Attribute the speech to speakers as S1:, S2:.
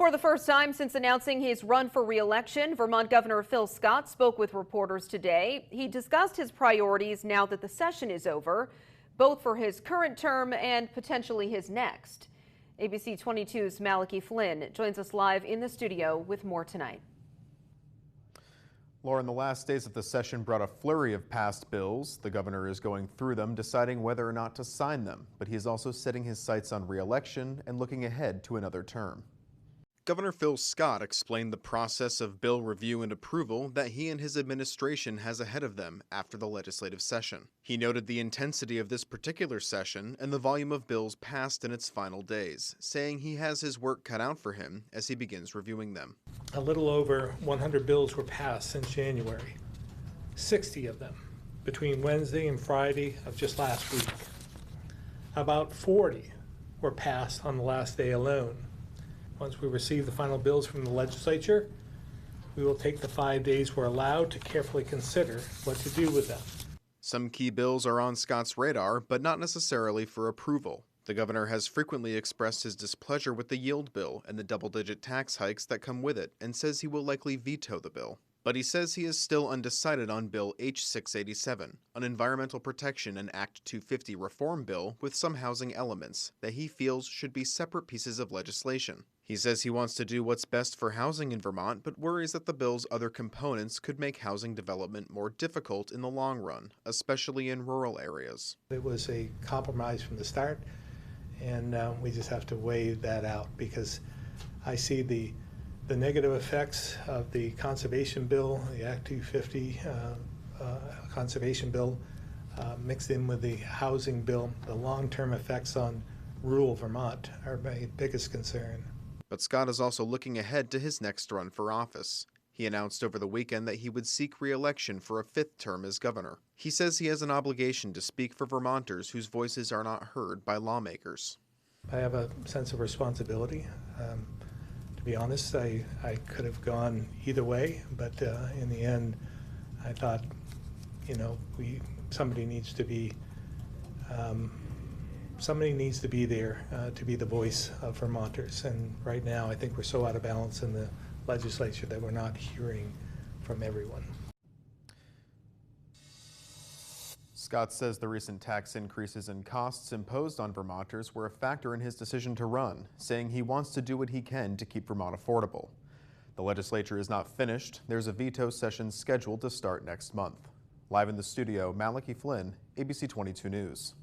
S1: For the first time since announcing his run for re-election, Vermont Governor Phil Scott spoke with reporters today. He discussed his priorities now that the session is over, both for his current term and potentially his next. ABC 22's Malachi Flynn joins us live in the studio with more tonight.
S2: Lauren, the last days of the session brought a flurry of passed bills. The governor is going through them, deciding whether or not to sign them. But he is also setting his sights on re-election and looking ahead to another term. Governor Phil Scott explained the process of bill review and approval that he and his administration has ahead of them after the legislative session. He noted the intensity of this particular session and the volume of bills passed in its final days, saying he has his work cut out for him as he begins reviewing them.
S3: A little over 100 bills were passed since January, 60 of them between Wednesday and Friday of just last week. About 40 were passed on the last day alone. Once we receive the final bills from the legislature, we will take the 5 days we're allowed to carefully consider what to do with them.
S2: Some key bills are on Scott's radar, but not necessarily for approval. The governor has frequently expressed his displeasure with the yield bill and the double-digit tax hikes that come with it, and says he will likely veto the bill. But he says he is still undecided on Bill H-687, an environmental protection and Act 250 reform bill with some housing elements that he feels should be separate pieces of legislation. He says he wants to do what's best for housing in Vermont, but worries that the bill's other components could make housing development more difficult in the long run, especially in rural areas.
S3: It was a compromise from the start, and we just have to weigh that out because I see the negative effects of the conservation bill, the Act 250 conservation bill, mixed in with the housing bill. The long-term effects on rural Vermont are my biggest concern.
S2: But Scott is also looking ahead to his next run for office. He announced over the weekend that he would seek re-election for a 5th term as governor. He says he has an obligation to speak for Vermonters whose voices are not heard by lawmakers.
S3: I have a sense of responsibility. To be honest, I could have gone either way, but in the end, I thought, somebody needs to be there to be the voice of Vermonters. And right now, I think we're so out of balance in the legislature that we're not hearing from everyone.
S2: Scott says the recent tax increases and costs imposed on Vermonters were a factor in his decision to run, saying he wants to do what he can to keep Vermont affordable. The legislature is not finished. There's a veto session scheduled to start next month. Live in the studio, Malachi Flynn, ABC 22 News.